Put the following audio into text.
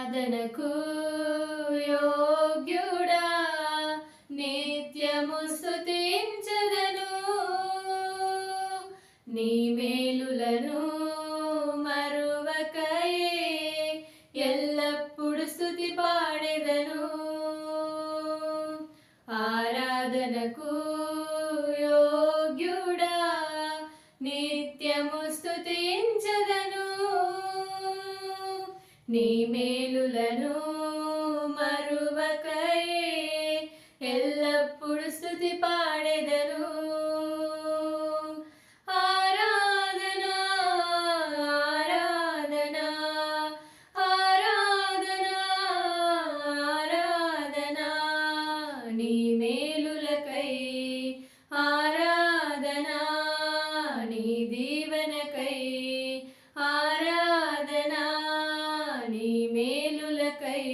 ఆరాధనకు యోగ్యుడా నిత్యము స్తుతించెదను. నీ మేలులను మరువకయే ఎల్లప్పుడు స్తుతి పాడెదను. ఆరాధనకు యోగ్యుడా నిత్యము స్తుతించెదను. నీ మేలులను మరువకయే ఎల్లప్పుడు స్తుతి పాడెదను. ఆరాధన ఆరాధన ఆరాధన ఆరాధన నీ మేలులకై ఆరాధన నీ దీవెనకై ఆరాధన నీ మేలులకై